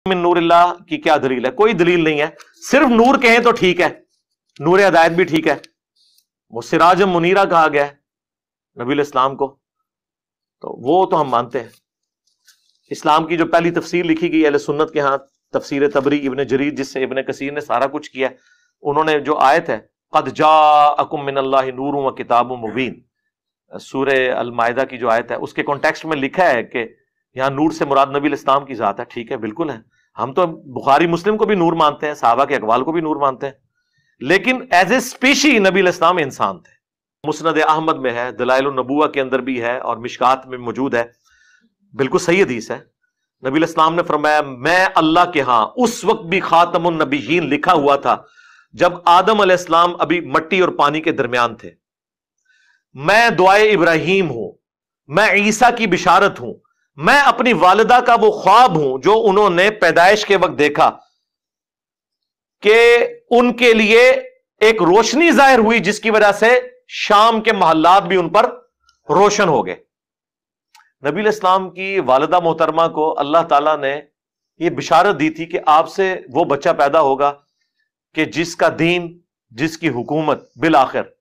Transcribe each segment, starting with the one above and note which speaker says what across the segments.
Speaker 1: من نور اللہ کی کیا دلیل ہے؟ کوئی دلیل نہیں ہے. صرف نور کہیں تو ٹھیک ہے, نور ہدایت بھی ٹھیک ہے, وہ سراج منیرہ کہا گیا ہے نبی علیہ السلام کو, تو وہ تو ہم مانتے ہیں. اسلام کی جو پہلی تفسیر لکھی گئی اہل سنت کے ہاں, تفسیر تبری ابن جریر, جس سے ابن کثیر نے سارا کچھ کیا, انہوں نے جو آیت ہے قد جاءکم من اللہ نور و کتاب مبین, سورہ المائدہ کی جو آیت ہے, اس کے کانٹیکسٹ میں لکھا ہے کہ یہاں نور سے مراد نبی علیہ السلام کی ذات ہے. ٹھیک ہے, بالکل ہے, ہم تو بخاری مسلم کو بھی نور مانتے ہیں, صحابہ کے اقوال کو بھی نور مانتے ہیں, لیکن ایز اے اسپیشی نبی علیہ السلام انسان تھے. مسند احمد میں ہے, دلائل النبوہ کے اندر بھی ہے, اور مشکات میں موجود ہے, بالکل صحیح حدیث ہے. نبی علیہ السلام نے فرمایا میں اللہ کے ہاں اس وقت بھی خاتم النبیین لکھا ہوا تھا جب آدم علیہ السلام ابھی مٹی اور پانی کے درمیان تھے. میں دعائے ابراہیم ہوں, میں عیسیٰ کی بشارت ہوں, میں اپنی والدہ کا وہ خواب ہوں جو انہوں نے پیدائش کے وقت دیکھا کہ ان کے لیے ایک روشنی ظاہر ہوئی جس کی وجہ سے شام کے محلات بھی ان پر روشن ہو گئے. نبی علیہ السلام کی والدہ محترمہ کو اللہ تعالیٰ نے یہ بشارت دی تھی کہ آپ سے وہ بچہ پیدا ہوگا کہ جس کا دین, جس کی حکومت بالآخر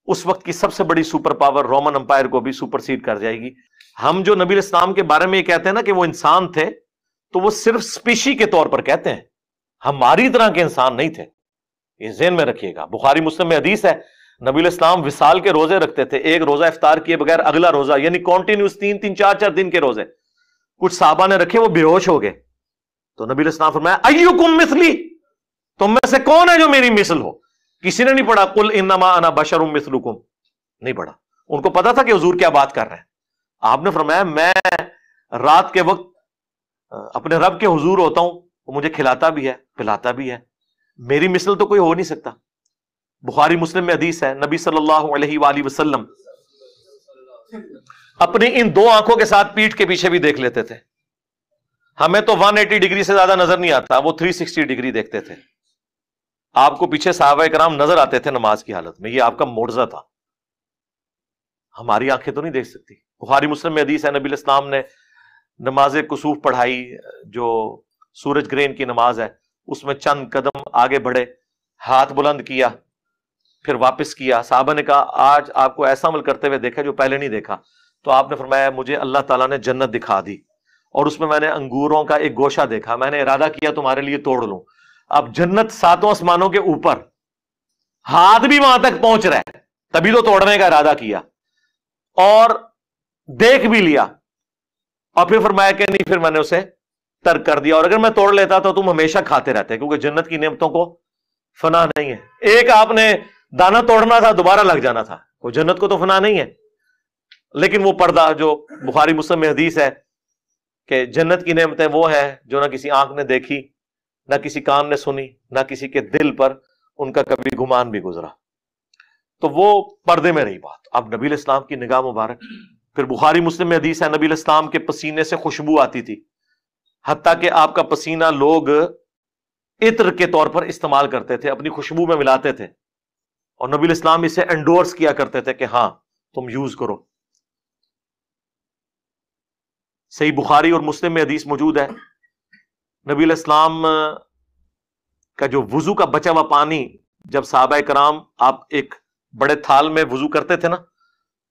Speaker 1: اس وقت کی سب سے بڑی سپر پاور رومن امپائر کو بھی سپرسیڈ کر جائے گی. ہم جو نبی علیہ السلام کے بارے میں یہ کہتے ہیں نا کہ وہ انسان تھے, تو وہ صرف اسپیشی کے طور پر کہتے ہیں, ہماری طرح کے انسان نہیں تھے. یہ ذہن میں رکھیے گا. بخاری مسلم میں حدیث ہے نبی علیہ السلام وصال کے روزے رکھتے تھے, ایک روزہ افطار کیے بغیر اگلا روزہ, یعنی کانٹینیوس 3-3 4-4 دن کے روزے. کچھ صحابہ نے رکھے, وہ بے ہوش ہو گئے, تو نبی علیہ السلام فرمایا ایکم مثلی, تم میں سے کون ہے جو میری مثل ہو؟ کسی نے نہیں پڑھا قل انما انا بشر مثلکم, نہیں پڑھا. ان کو پتا تھا کہ حضور کیا بات کر رہے ہیں. آپ نے فرمایا میں رات کے وقت اپنے رب کے حضور ہوتا ہوں, وہ مجھے کھلاتا بھی ہے پلاتا بھی ہے, میری مثل تو کوئی ہو نہیں سکتا. بخاری مسلم میں حدیث ہے نبی صلی اللہ علیہ وآلہ وسلم اپنی ان 2 آنکھوں کے ساتھ پیٹھ کے پیچھے بھی دیکھ لیتے تھے. ہمیں تو 180 ڈگری سے زیادہ نظر نہیں آتا, وہ 360 ڈگری دیکھتے تھے. آپ کو پیچھے صحابہ کرام نظر آتے تھے نماز کی حالت میں, یہ آپ کا معجزہ تھا. ہماری آنکھیں تو نہیں دیکھ سکتی. بخاری مسلم میں حدیث ہے نبی علیہ السلام نے نماز کسوف پڑھائی, جو سورج گرہن کی نماز ہے, اس میں چند قدم آگے بڑھے, ہاتھ بلند کیا, پھر واپس کیا. صحابہ نے کہا آج آپ کو ایسا عمل کرتے ہوئے دیکھا جو پہلے نہیں دیکھا. تو آپ نے فرمایا مجھے اللہ تعالیٰ نے جنت دکھا دی, اور اس میں نے انگوروں کا ایک گوشہ دیکھا, میں نے ارادہ کیا تمہارے لیے توڑ لوں. اب جنت 7 آسمانوں کے اوپر, ہاتھ بھی وہاں تک پہنچ رہا ہے, تبھی تو توڑنے کا ارادہ کیا, اور دیکھ بھی لیا, اور پھر فرمایا کہ نہیں, پھر میں نے اسے ترک کر دیا, اور اگر میں توڑ لیتا تو تم ہمیشہ کھاتے رہتے, کیونکہ جنت کی نعمتوں کو فنا نہیں ہے. ایک آپ نے دانا توڑنا تھا, دوبارہ لگ جانا تھا, وہ جنت کو تو فنا نہیں ہے. لیکن وہ پردہ جو بخاری مسلم میں حدیث ہے کہ جنت کی نعمتیں وہ ہے جو نہ کسی آنکھ نے دیکھی, نہ کسی کان نے سنی, نہ کسی کے دل پر ان کا کبھی گمان بھی گزرا. تو وہ پردے میں رہی بات. اب نبی علیہ السلام کی نگاہ مبارک, پھر بخاری مسلم میں حدیث ہے نبی علیہ السلام کے پسینے سے خوشبو آتی تھی, حتیٰ کہ آپ کا پسینہ لوگ عطر کے طور پر استعمال کرتے تھے, اپنی خوشبو میں ملاتے تھے, اور نبی علیہ السلام اسے انڈورس کیا کرتے تھے کہ ہاں تم یوز کرو. صحیح بخاری اور مسلم میں حدیث موجود ہے نبی علیہ السلام کا جو وضو کا بچا ہوا پانی, جب صحابہ کرام آپ ایک بڑے تھال میں وضو کرتے تھے نا,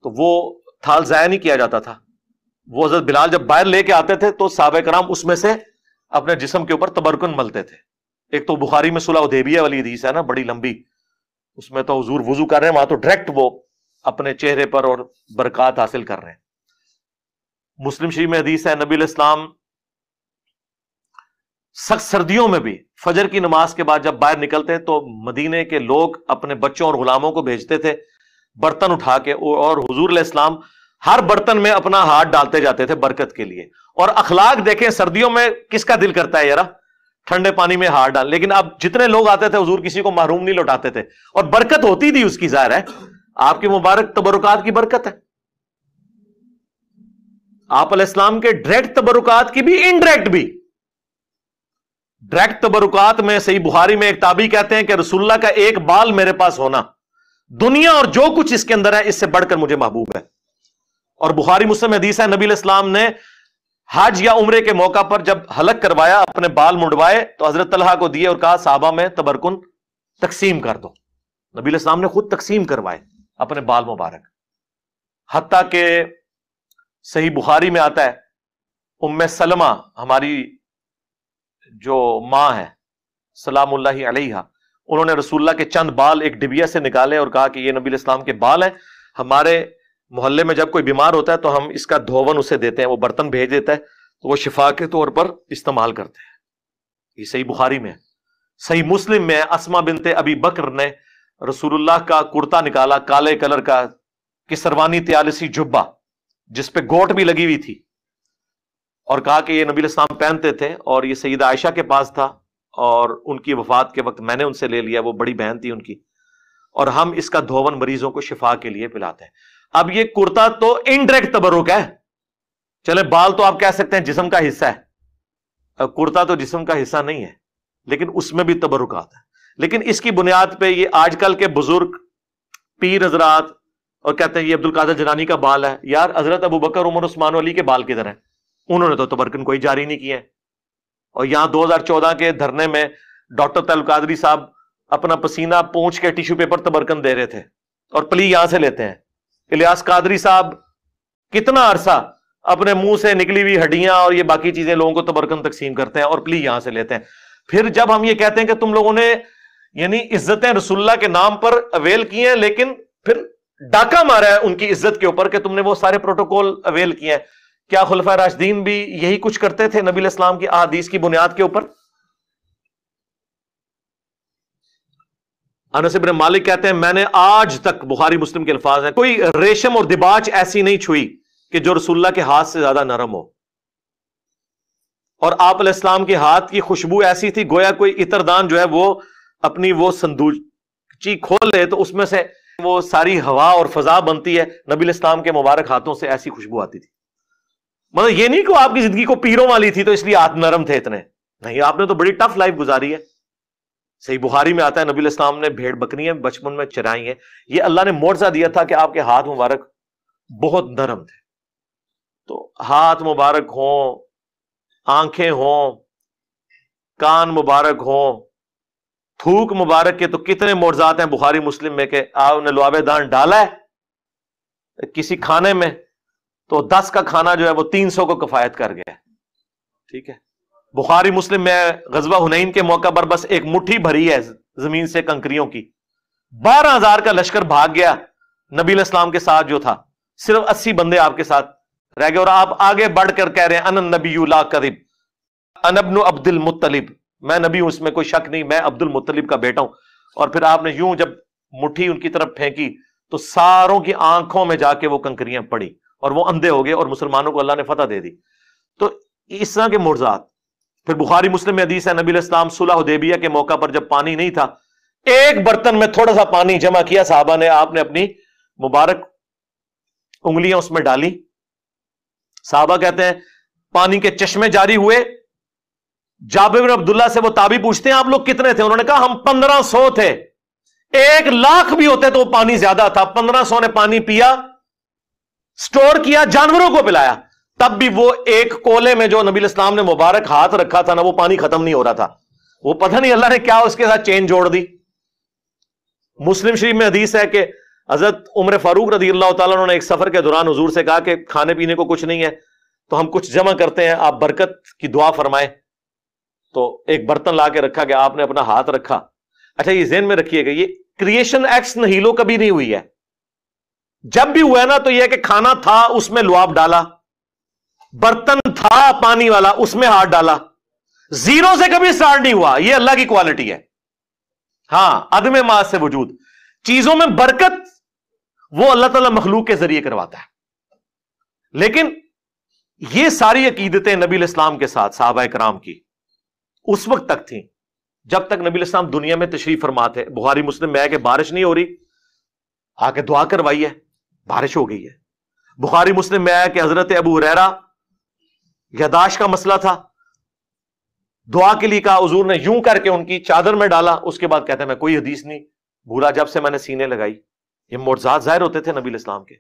Speaker 1: تو وہ تھال ضائع نہیں کیا جاتا تھا. وہ حضرت بلال جب باہر لے کے آتے تھے تو صحابہ کرام اس میں سے اپنے جسم کے اوپر تبرکن ملتے تھے. ایک تو بخاری میں صلح حدیبیہ والی حدیث ہے نا, بڑی لمبی, اس میں تو حضور وضو کر رہے ہیں, وہاں تو ڈائریکٹ وہ اپنے چہرے پر اور برکات حاصل کر رہے ہیں. مسلم شریف میں حدیث ہے نبی علیہ السلام سخت سردیوں میں بھی فجر کی نماز کے بعد جب باہر نکلتے تو مدینے کے لوگ اپنے بچوں اور غلاموں کو بھیجتے تھے برتن اٹھا کے, اور حضور علیہ السلام ہر برتن میں اپنا ہاتھ ڈالتے جاتے تھے برکت کے لیے. اور اخلاق دیکھیں, سردیوں میں کس کا دل کرتا ہے یار ٹھنڈے پانی میں ہاتھ ڈال, لیکن اب جتنے لوگ آتے تھے حضور کسی کو محروم نہیں لوٹاتے تھے, اور برکت ہوتی تھی اس کی, ظاہر ہے آپ کی مبارک تبرکات کی برکت ہے. آپ علیہ السلام کے ڈائریکٹ تبرکات کی بھی, انڈائریکٹ بھی. ڈائریکٹ تبرکات میں صحیح بخاری میں ایک تابعی کہتے ہیں کہ رسول اللہ کا ایک بال میرے پاس ہونا دنیا اور جو کچھ اس کے اندر ہے اس سے بڑھ کر مجھے محبوب ہے. اور بخاری مسلم حدیث ہے نبی علیہ السلام نے حج یا عمرے کے موقع پر جب حلق کروایا اپنے بال منڈوائے تو حضرت طلحہ کو دیے اور کہا صحابہ میں تبرکن تقسیم کر دو. نبی علیہ السلام نے خود تقسیم کروائے اپنے بال مبارک. حتیٰ کہ صحیح بخاری میں آتا ہے ام سلمہ ہماری جو ماں ہے سلام اللہ علیہا، انہوں نے رسول اللہ کے چند بال ایک ڈبیا سے نکالے اور کہا کہ یہ نبی علیہ السلام کے بال ہیں، ہمارے محلے میں جب کوئی بیمار ہوتا ہے تو ہم اس کا دھون اسے دیتے ہیں، وہ برتن بھیج دیتا ہے تو وہ شفا کے طور پر استعمال کرتے ہیں. یہ صحیح بخاری میں ہے. صحیح مسلم میں اسما بنت ابی بکر نے رسول اللہ کا کرتا نکالا کالے کلر کا کسروانی تیالسی جبہ جس پہ گوٹ بھی لگی ہوئی تھی، اور کہا کہ یہ نبی علیہ السلام پہنتے تھے اور یہ سیدہ عائشہ کے پاس تھا اور ان کی وفات کے وقت میں نے ان سے لے لیا، وہ بڑی بہن تھی ان کی، اور ہم اس کا دھون مریضوں کو شفا کے لیے پلاتے ہیں. اب یہ کرتا تو انڈائریکٹ تبرک ہے، چلے بال تو آپ کہہ سکتے ہیں جسم کا حصہ ہے، کرتا تو جسم کا حصہ نہیں ہے لیکن اس میں بھی تبرک آتا ہے. لیکن اس کی بنیاد پہ یہ آج کل کے بزرگ پیر حضرات اور کہتے ہیں یہ عبد القادر جیلانی کا بال ہے. یار حضرت ابو بکر عمر عثمان علی کے بال کدھر ہیں؟ انہوں نے تو تبرکن کوئی جاری نہیں کیا ہے. اور یہاں 2014 کے دھرنے میں ڈاکٹر طیب القادری صاحب اپنا پسینہ پونچھ کے ٹیشو پیپر تبرکن دے رہے تھے اور پلی یہاں سے لیتے ہیں. الیاس قادری صاحب کتنا عرصہ اپنے منہ سے نکلی ہوئی ہڈیاں اور یہ باقی چیزیں لوگوں کو تبرکن تقسیم کرتے ہیں اور پلی یہاں سے لیتے ہیں. پھر جب ہم یہ کہتے ہیں کہ تم لوگوں نے یعنی عزتیں رسول اللہ کے نام پر اویل کی ہیں لیکن پھر ڈاکہ مارا ہے ان کی عزت کے اوپر کہ تم نے وہ سارے پروٹوکول اویل کیے ہیں، کیا خلفائے راشدین بھی یہی کچھ کرتے تھے نبی علیہ السلام کی احادیث کی بنیاد کے اوپر؟ انس بن مالک کہتے ہیں میں نے آج تک، بخاری مسلم کے الفاظ ہیں، کوئی ریشم اور دباچ ایسی نہیں چھوئی کہ جو رسول اللہ کے ہاتھ سے زیادہ نرم ہو. اور آپ علیہ السلام کے ہاتھ کی خوشبو ایسی تھی گویا کوئی عطردان جو ہے وہ اپنی وہ صندوقچی کھول لے تو اس میں سے وہ ساری ہوا اور فضا بنتی ہے. نبی علیہ السلام کے مبارک ہاتھوں سے ایسی خوشبو آتی تھی. مطلب یہ نہیں کہ آپ کی زندگی کو پیروں والی تھی تو اس لیے ہاتھ نرم تھے اتنے نہیں، آپ نے تو بڑی ٹف لائف گزاری ہے. صحیح بخاری میں آتا ہے نبی علیہ السلام نے بھیڑ بکریاں بچپن میں چرائی ہیں. یہ اللہ نے معجزہ دیا تھا کہ آپ کے ہاتھ مبارک بہت نرم تھے. تو ہاتھ مبارک ہوں، آنکھیں ہوں، کان مبارک ہوں، تھوک مبارک کے تو کتنے معجزات ہیں بخاری مسلم میں کہ آپ نے لعاب دان ڈالا ہے کسی کھانے میں تو 10 کا کھانا جو ہے وہ 300 کو کفایت کر گیا. ٹھیک ہے. بخاری مسلم میں غزوہ حنین کے موقع پر بس ایک مٹھی بھری ہے زمین سے کنکریوں کی، 12,000 کا لشکر بھاگ گیا نبی علیہ السلام کے ساتھ جو تھا، صرف 80 بندے آپ کے ساتھ رہ گئے اور آپ آگے بڑھ کر کہہ رہے ہیں انا النبی لا کذب انا ابن عبد المطلب، میں نبی ہوں اس میں کوئی شک نہیں، میں عبد المطلب کا بیٹا ہوں. اور پھر آپ نے یوں جب مٹھی ان کی طرف پھینکی تو ساروں کی آنکھوں میں جا کے وہ کنکریاں پڑی اور وہ اندھے ہو گئے اور مسلمانوں کو اللہ نے فتح دے دی. تو اس طرح کے معجزات. پھر بخاری مسلم میں حدیث ہے نبی علیہ السلام صلح حدیبیہ کے موقع پر جب پانی نہیں تھا ایک برتن میں تھوڑا سا پانی جمع کیا صحابہ نے، آپ نے اپنی مبارک انگلیاں اس میں ڈالی. صحابہ کہتے ہیں پانی کے چشمے جاری ہوئے. جابر بن عبداللہ سے وہ تابعی پوچھتے ہیں آپ لوگ کتنے تھے؟ انہوں نے کہا ہم 1500 تھے. 1,00,000 بھی ہوتے تو وہ پانی زیادہ تھا. 1500 نے پانی پیا، سٹور کیا، جانوروں کو پلایا. تب بھی وہ ایک کولے میں جو نبی علیہ السلام نے مبارک ہاتھ رکھا تھا نا وہ پانی ختم نہیں ہو رہا تھا. وہ پتہ نہیں اللہ نے کیا اس کے ساتھ چین جوڑ دی. مسلم شریف میں حدیث ہے کہ حضرت عمر فاروق رضی اللہ تعالیٰ عنہ نے ایک سفر کے دوران حضور سے کہا کہ کھانے پینے کو کچھ نہیں ہے تو ہم کچھ جمع کرتے ہیں، آپ برکت کی دعا فرمائیں. تو ایک برتن لا کے رکھا گیا، آپ نے اپنا ہاتھ رکھا. اچھا یہ ذہن میں رکھیے گا یہ کریشن ایکس نہیلو کبھی نہیں ہوئی ہے. جب بھی ہوا ہے نا تو یہ کہ کھانا تھا اس میں لعاب ڈالا، برتن تھا پانی والا اس میں ہاتھ ڈالا، زیرو سے کبھی سٹارٹ نہیں ہوا. یہ اللہ کی کوالٹی ہے. ہاں عدم ما سے وجود، چیزوں میں برکت وہ اللہ تعالیٰ مخلوق کے ذریعے کرواتا ہے. لیکن یہ ساری عقیدتیں نبی علیہ السلام کے ساتھ صحابہ کرام کی اس وقت تک تھیں جب تک نبی علیہ السلام دنیا میں تشریف فرما تھے. بخاری مسلم میں ہے کہ بارش نہیں ہو رہی، آ کے دعا کروائی ہے، بارش ہو گئی ہے. بخاری مسلم میں ہے کہ حضرت ابو ہریرہ یاداشت کا مسئلہ تھا، دعا کے لیے کہا، حضور نے یوں کر کے ان کی چادر میں ڈالا. اس کے بعد کہتے ہیں میں کوئی حدیث نہیں بھولا جب سے میں نے سینے لگائی. یہ معجزات ظاہر ہوتے تھے نبی علیہ السلام کے.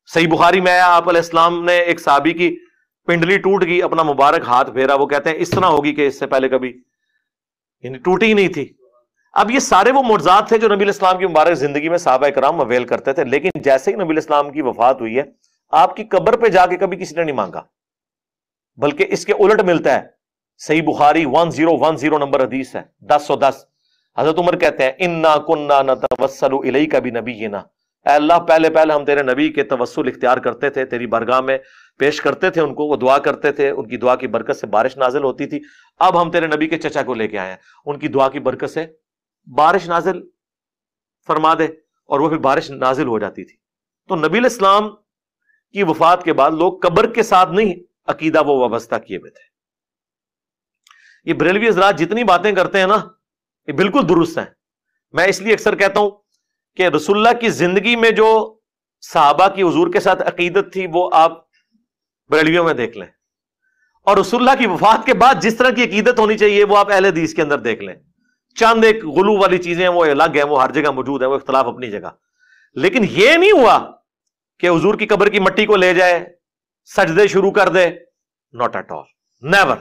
Speaker 1: صحیح بخاری میں آیا آپ علیہ السلام نے ایک صحابی کی پنڈلی ٹوٹ گئی، اپنا مبارک ہاتھ پھیرا، وہ کہتے ہیں اس طرح ہوگی کہ اس سے پہلے کبھی یعنی ٹوٹی ہی نہیں تھی۔ اب یہ سارے وہ معجزات تھے جو نبی علیہ السلام کی مبارک زندگی میں صحابہ کرام اویل کرتے تھے، لیکن جیسے ہی نبی علیہ السلام کی وفات ہوئی ہے، آپ کی قبر پہ جا کے کبھی کسی نے نہیں مانگا، بلکہ اس کے الٹ ملتا ہے۔ صحیح بخاری 1010 نمبر حدیث ہے، 1010، حضرت عمر کہتے ہیں انا کنا نتوسل الیک بنبینا، اے اللہ پہلے ہم تیرے نبی کے توسل اختیار کرتے تھے، تیری بارگاہ میں پیش کرتے تھے ان کو، وہ دعا کرتے تھے، ان کی دعا کی برکت سے بارش نازل ہوتی تھی۔ اب ہم تیرے نبی کے چچا کو لے کے آئے ہیں، ان کی دعا کی برکت سے بارش نازل فرما دے، اور وہ پھر بارش نازل ہو جاتی تھی۔ تو نبی علیہ السلام کی وفات کے بعد لوگ قبر کے ساتھ نہیں عقیدہ وہ وابستہ کیے ہوئے تھے۔ یہ بریلوی حضرات جتنی باتیں کرتے ہیں نا، یہ بالکل درست ہیں۔ میں اس لیے اکثر کہتا ہوں کہ رسول اللہ کی زندگی میں جو صحابہ کی حضور کے ساتھ عقیدت تھی وہ آپ بریلویوں میں دیکھ لیں، اور رسول اللہ کی وفات کے بعد جس طرح کی عقیدت ہونی چاہیے وہ آپ اہل حدیث کے اندر دیکھ لیں۔ چند ایک غلو والی چیزیں وہ الگ ہیں، وہ ہر جگہ موجود ہیں، وہ اختلاف اپنی جگہ، لیکن یہ نہیں ہوا کہ حضور کی قبر کی مٹی کو لے جائے، سجدے شروع کر دے، ناٹ ایٹ آل، نیور،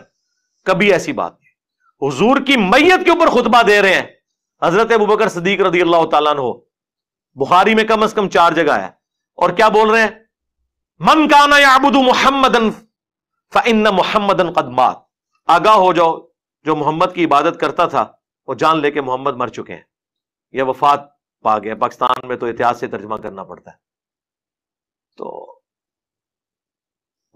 Speaker 1: کبھی ایسی بات نہیں۔ حضور کی میت کے اوپر خطبہ دے رہے ہیں حضرت ابوبکر صدیق رضی اللہ تعالیٰ عنہ، بخاری میں کم از کم 4 جگہ ہے، اور کیا بول رہے ہیں؟ من کان یعبد محمدا فإن محمدا قد مات، آگاہ ہو جاؤ جو محمد کی عبادت کرتا تھا وہ جان لے کے محمد مر چکے ہیں، یہ وفات پا گیا۔ پاکستان میں تو احتیاط سے ترجمہ کرنا پڑتا ہے۔ تو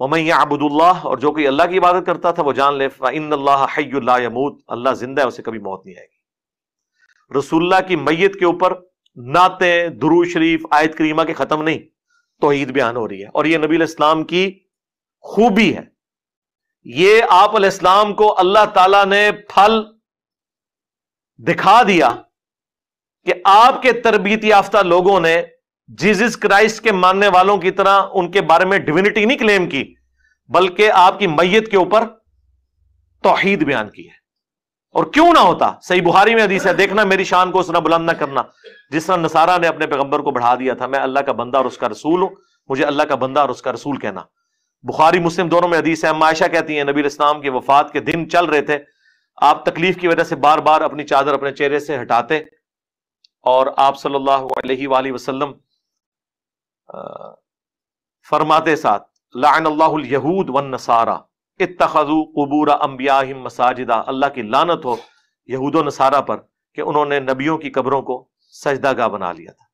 Speaker 1: وَمَن يَعْبُدُ اللَّهَ، اور جو کوئی اللہ کی عبادت کرتا تھا وہ جان لے فَإِنَّ اللَّهَ حَيٌّ لَا يَمُوتُ، اللہ زندہ ہے، اسے کبھی موت نہیں آئے گی۔ رسول اللہ کی میت کے اوپر نعتیں، درود شریف، آیت کریمہ کے ختم نہیں، توحید بیان ہو رہی ہے، اور یہ نبی علیہ السلام کی خوبی ہے۔ یہ آپ علیہ السلام کو اللہ تعالیٰ نے پھل دکھا دیا کہ آپ کے تربیت یافتہ لوگوں نے جیزس کرائسٹ کے ماننے والوں کی طرح ان کے بارے میں ڈیوینٹی نہیں کلیم کی، بلکہ آپ کی میت کے اوپر توحید بیان کی ہے۔ اور کیوں نہ ہوتا، صحیح بخاری میں حدیث ہے، دیکھنا میری شان کو اس طرح بلند نہ کرنا جس طرح نصارہ نے اپنے پیغمبر کو بڑھا دیا تھا، میں اللہ کا بندہ اور اس کا رسول ہوں، مجھے اللہ کا بندہ اور اس کا رسول کہنا۔ بخاری مسلم دونوں میں حدیث ہے، اما عائشہ کہتی ہیں نبی علیہ السلام کی وفات کے دن چل رہے تھے، آپ تکلیف کی وجہ سے بار بار اپنی چادر اپنے چہرے سے ہٹاتے، اور آپ صلی اللہ علیہ وآلہ وسلم فرماتے ساتھ لعن اللہ الیہود والنصارى اتخذوا قبور انبیائہم مساجدا، اللہ کی لعنت ہو یہود و نصارہ پر کہ انہوں نے نبیوں کی قبروں کو سجدہ گاہ بنا لیا تھا۔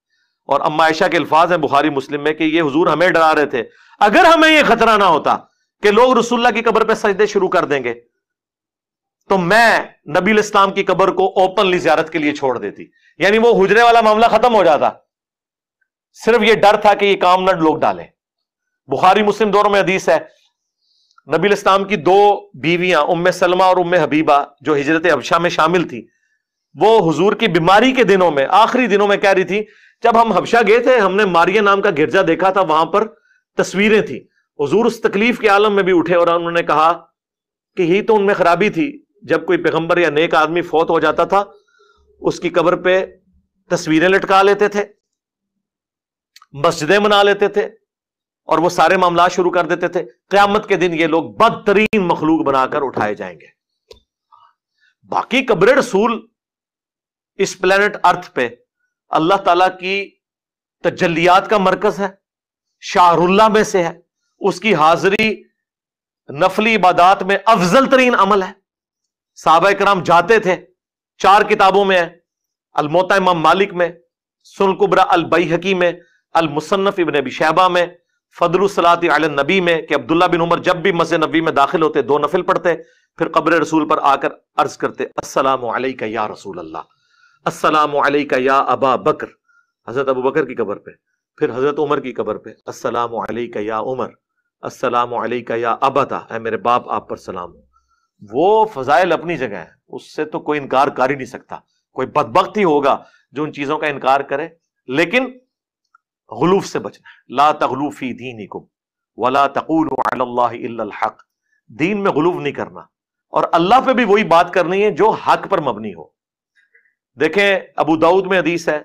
Speaker 1: اور اما عائشہ کے الفاظ ہیں بخاری مسلم میں کہ یہ حضور ہمیں ڈرا رہے تھے اگر ہمیں یہ خطرہ نہ ہوتا کہ لوگ رسول اللہ کی قبر پہ سجدے شروع کر دیں گے تو میں نبی علیہ السلام کی قبر کو اوپنلی زیارت کے لیے چھوڑ دیتی، یعنی وہ حجرے والا معاملہ ختم ہو جاتا، صرف یہ ڈر تھا کہ یہ کام نہ لوگ ڈالیں۔ بخاری مسلم دونوں میں حدیث ہے، نبی علیہ السلام کی 2 بیویاں ام سلمہ اور ام حبیبہ جو ہجرت حبشہ میں شامل تھی، وہ حضور کی بیماری کے دنوں میں، آخری دنوں میں کہہ رہی تھی جب ہم حبشہ گئے تھے ہم نے ماریہ نام کا گرجا دیکھا تھا، وہاں پر تصویریں تھیں، حضور اس تکلیف کے عالم میں بھی اٹھے اور انہوں نے کہا کہ یہی تو ان میں خرابی تھی، جب کوئی پیغمبر یا نیک آدمی فوت ہو جاتا تھا اس کی قبر پہ تصویریں لٹکا لیتے تھے، مسجدیں بنا لیتے تھے، اور وہ سارے معاملات شروع کر دیتے تھے۔ قیامت کے دن یہ لوگ بدترین مخلوق بنا کر اٹھائے جائیں گے۔ باقی قبر رسول اس پلانٹ ارتھ پہ اللہ تعالیٰ کی تجلیات کا مرکز ہے، شاہر اللہ میں سے ہے، اس کی حاضری نفلی عبادات میں افضل ترین عمل ہے۔ صحابہ کرام جاتے تھے، 4 کتابوں میں ہے، الموطا امام مالک میں، سنن کبریٰ البیہقی میں، المصنف ابن ابی شیبہ میں، فضل الصلاۃ علی النبی میں کہ عبداللہ بن عمر جب بھی مسجد نبی میں داخل ہوتے 2 نفل پڑھتے، پھر قبر رسول پر آ کر عرض کرتے السلام علیکہ یا رسول اللہ، السلام علیکہ یا ابا بکر، حضرت ابو بکر کی قبر پہ، پھر حضرت عمر کی قبر پہ السلام علیکہ یا عمر، السلام علیکہ یا ابتا، اے میرے باپ آپ پر سلام ہو۔ وہ فضائل اپنی جگہ ہے، اس سے تو کوئی انکار کر ہی نہیں سکتا، کوئی بدبخت ہی ہوگا جو ان چیزوں کا انکار کرے، لیکن غلوف سے بچنا ہے۔ لا تغلو فی دینکم ولا تقولوا علی اللہ الا الحق، دین میں غلوف نہیں کرنا، اور اللہ پہ بھی وہی بات کرنی ہے جو حق پر مبنی ہو۔ دیکھیں ابو داؤد میں حدیث ہے،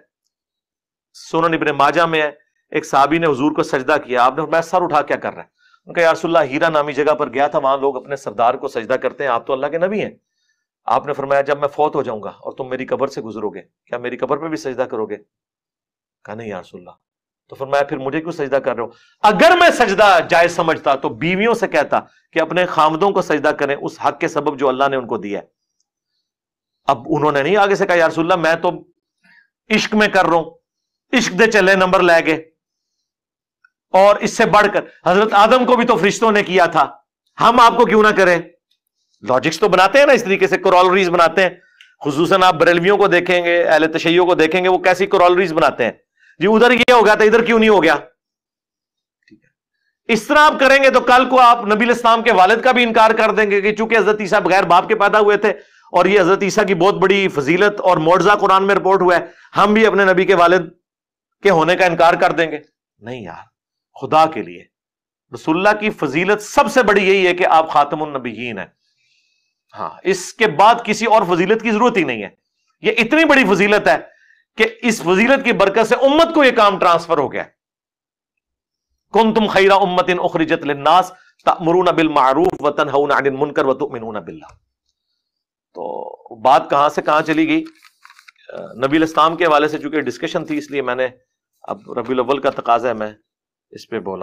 Speaker 1: سنن ابن ماجہ میں ہے، ایک صحابی نے حضور کو سجدہ کیا، آپ نے فرمایا سر اٹھا کیا کر رہا ہے؟ ان کا یا رسول اللہ ہیرا نامی جگہ پر گیا تھا، وہاں لوگ اپنے سردار کو سجدہ کرتے ہیں، آپ تو اللہ کے نبی ہیں، آپ نے فرمایا جب میں فوت ہو جاؤں گا اور تم میری قبر سے گزرو گے، کیا میری قبر پہ بھی سجدہ کرو گے؟ کہا نہیں یا رسول اللہ۔ تو فرمایا پھر مجھے کیوں سجدہ کر رہے ہو؟ اگر میں سجدہ جائز سمجھتا تو بیویوں سے کہتا کہ اپنے خامدوں کو سجدہ کریں اس حق کے سبب جو اللہ نے ان کو دیا ہے۔ اب انہوں نے نہیں آگے سے کہا یا رسول اللہ میں تو عشق میں کر رہا ہوں، عشق دے چلے نمبر لے گئے، اور اس سے بڑھ کر حضرت آدم کو بھی تو فرشتوں نے کیا تھا، ہم آپ کو کیوں نہ کریں؟ لاجکس تو بناتے ہیں نا اس طریقے سے، کورالریز بناتے ہیں، خصوصاً آپ بریلویوں کو دیکھیں گے، اہل تشیع کو دیکھیں گے، وہ کیسی کورالریز بناتے ہیں، جی ادھر یہ ہو گیا تھا ادھر کیوں نہیں ہو گیا؟ اس طرح آپ کریں گے تو کل کو آپ نبی الاسلام کے والد کا بھی انکار کر دیں گے کہ چونکہ حضرت عیسیٰ بغیر باپ کے پیدا ہوئے تھے اور یہ حضرت عیسیٰ کی بہت بڑی فضیلت اور معجزہ قرآن میں رپورٹ ہوا ہے، ہم بھی اپنے نبی کے والد کے ہونے کا انکار کر دیں گے؟ نہیں یار، خدا کے لیے رسول اللہ کی فضیلت سب سے بڑی یہی ہے کہ آپ خاتم النبیین ہیں، ہاں اس کے بعد کسی اور فضیلت کی ضرورت ہی نہیں ہے، یہ اتنی بڑی فضیلت ہے کہ اس فضیلت کی برکت سے امت کو یہ کام ٹرانسفر ہو گیا۔ کنتم خیر امت اخرجت للناس تأمرون بالمعروف وتنہون عن المنکر وتؤمنون باللہ۔ تو بات کہاں سے کہاں چلی گئی؟ نبی الاسلام کے حوالے سے چونکہ ڈسکشن تھی اس لیے میں نے اب ربیع الاول کا تقاضا ہے میں اس پہ بولا۔